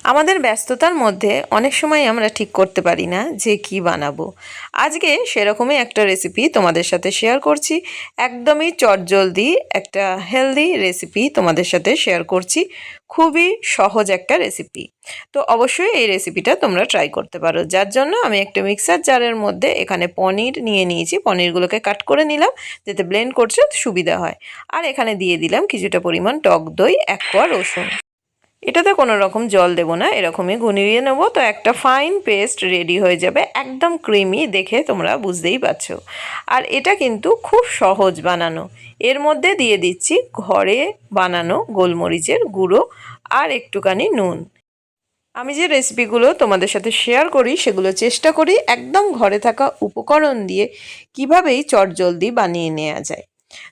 আমাদের ব্যস্ততার মধ্যে অনেক সময় আমরা ঠিক করতে পারি না যে কি বানাবো। আজকে সেরকমই একটা রেসিপি তোমাদের সাথে শেয়ার করছি। একদমই চটজলদি একটা হেলদি রেসিপি তোমাদের সাথে শেয়ার করছি। খুবই সহজ একটা রেসিপি। তো অবশ্যই এই রেসিপিটা তোমরা ট্রাই করতে পারো। যার জন্য আমি একটা মিক্সার জারের মধ্যে এখানে পনির নিয়ে নিয়েছি। পনিরগুলোকে কাট করে নিলাম যাতে ব্লেন্ড করতে সুবিধা হয়। আর এখানে দিয়ে দিলাম কিছুটা পরিমাণ টক দই, 1 কোয়া রসুন। এটাতে কোনো রকম জল দেব না, এরকমই গুঁড়িয়ে নেব। তো একটা ফাইন পেস্ট রেডি হয়ে যাবে, একদম ক্রিমি, দেখে তোমরা বুঝতেই পারছো। আর এটা কিন্তু খুব সহজ বানানো। এর মধ্যে দিয়ে দিচ্ছি ঘরে বানানো গোলমরিচের গুঁড়ো আর একটুখানি নুন। আমি যে রেসিপিগুলো তোমাদের সাথে শেয়ার করি সেগুলো চেষ্টা করি একদম ঘরে থাকা উপকরণ দিয়ে কীভাবেই চটজলদি বানিয়ে নেওয়া যায়।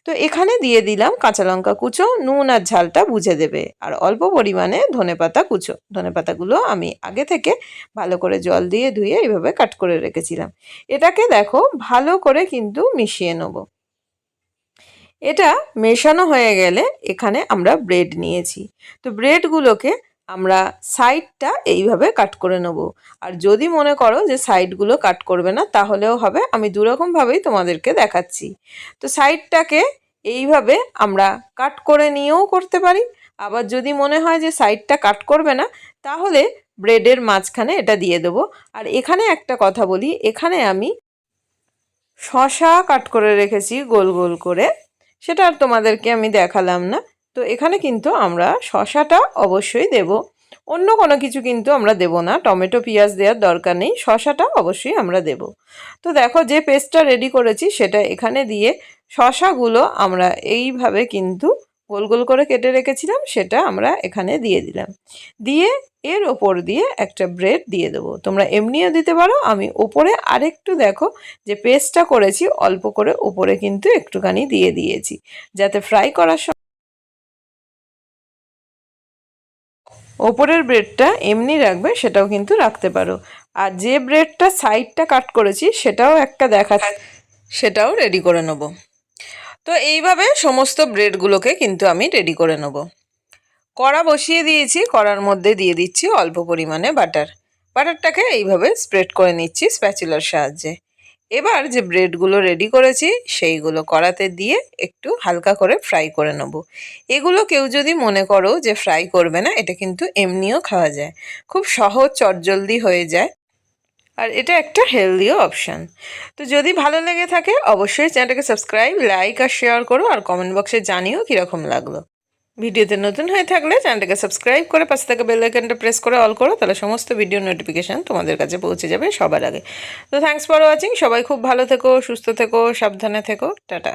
তো এখানে দিয়ে দিলাম কাঁচা লঙ্কা কুচো, নুন আর ঝালটা বুঝে দেবে, আর অল্প পরিমাণে ধনেপাতা কুচো। ধনেপাতাগুলো আমি আগে থেকে ভালো করে জল দিয়ে ধুয়ে এইভাবে কাট করে রেখেছিলাম। এটাকে দেখো ভালো করে কিন্তু মিশিয়ে নেব। এটা মেশানো হয়ে গেলে এখানে আমরা ব্রেড নিয়েছি। তো ব্রেডগুলোকে আমরা সাইডটা এইভাবে কাট করে নেব। আর যদি মনে করো যে সাইডগুলো কাট করবে না তাহলেও হবে, আমি দুরকমভাবেই তোমাদেরকে দেখাচ্ছি। তো সাইডটাকে এইভাবে আমরা কাট করে নিয়েও করতে পারি, আবার যদি মনে হয় যে সাইডটা কাট করবে না তাহলে ব্রেডের মাঝখানে এটা দিয়ে দেবো। আর এখানে একটা কথা বলি, এখানে আমি শসা কাট করে রেখেছি গোল গোল করে, সেটা আর তোমাদেরকে আমি দেখালাম না। তো এখানে কিন্তু আমরা শসাটা অবশ্যই দেব, অন্য কোনো কিছু কিন্তু আমরা দেব না। টমেটো পেঁয়াজ দেওয়ার দরকার নেই, শসাটা অবশ্যই আমরা দেব। তো দেখো যে পেস্টটা রেডি করেছি সেটা এখানে দিয়ে শসাগুলো আমরা এইভাবে কিন্তু গোল গোল করে কেটে রেখেছিলাম সেটা আমরা এখানে দিয়ে দিলাম। দিয়ে এর ওপর দিয়ে একটা ব্রেড দিয়ে দেবো, তোমরা এমনিও দিতে পারো। আমি ওপরে আরেকটু দেখো যে পেস্টটা করেছি অল্প করে ওপরে কিন্তু একটুখানি দিয়ে দিয়েছি, যাতে ফ্রাই করার সময় ওপরের ব্রেডটা এমনি রাখবে সেটাও কিন্তু রাখতে পারো। আর যে ব্রেডটা সাইডটা কাট করেছি সেটাও একটা সেটাও রেডি করে নেব। তো এইভাবে সমস্ত ব্রেডগুলোকে কিন্তু আমি রেডি করে নেব। কড়া বসিয়ে দিয়েছি, কড়ার মধ্যে দিয়ে দিচ্ছি অল্প পরিমাণে বাটার। বাটারটাকে এইভাবে স্প্রেড করে নিচ্ছি স্প্যাচুলার সাহায্যে। এবার যে ব্রেডগুলো রেডি করেছি সেইগুলো কড়াতে দিয়ে একটু হালকা করে ফ্রাই করে নেব। এগুলো কেউ যদি মনে করো যে ফ্রাই করবে না, এটা কিন্তু এমনিও খাওয়া যায়, খুব সহজ চটজলদি হয়ে যায়। আর এটা একটা হেলদিও অপশান। তো যদি ভালো লেগে থাকে অবশ্যই চ্যানেলটাকে সাবস্ক্রাইব, লাইক আর শেয়ার করো, আর কমেন্ট বক্সে জানিও কীরকম লাগলো। ভিডিওতে নতুন হয়ে থাকলে চ্যানেলটাকে সাবস্ক্রাইব করে পাশে থাকা বেল আইকনটা প্রেস করে অল করো, তাহলে সমস্ত ভিডিও নোটিফিকেশান তোমাদের কাছে পৌঁছে যাবে সবার আগে। তো থ্যাঙ্কস ফর ওয়াচিং। সবাই খুব ভালো থেকো, সুস্থ থেকো, সাবধানে থেকো। টাটা।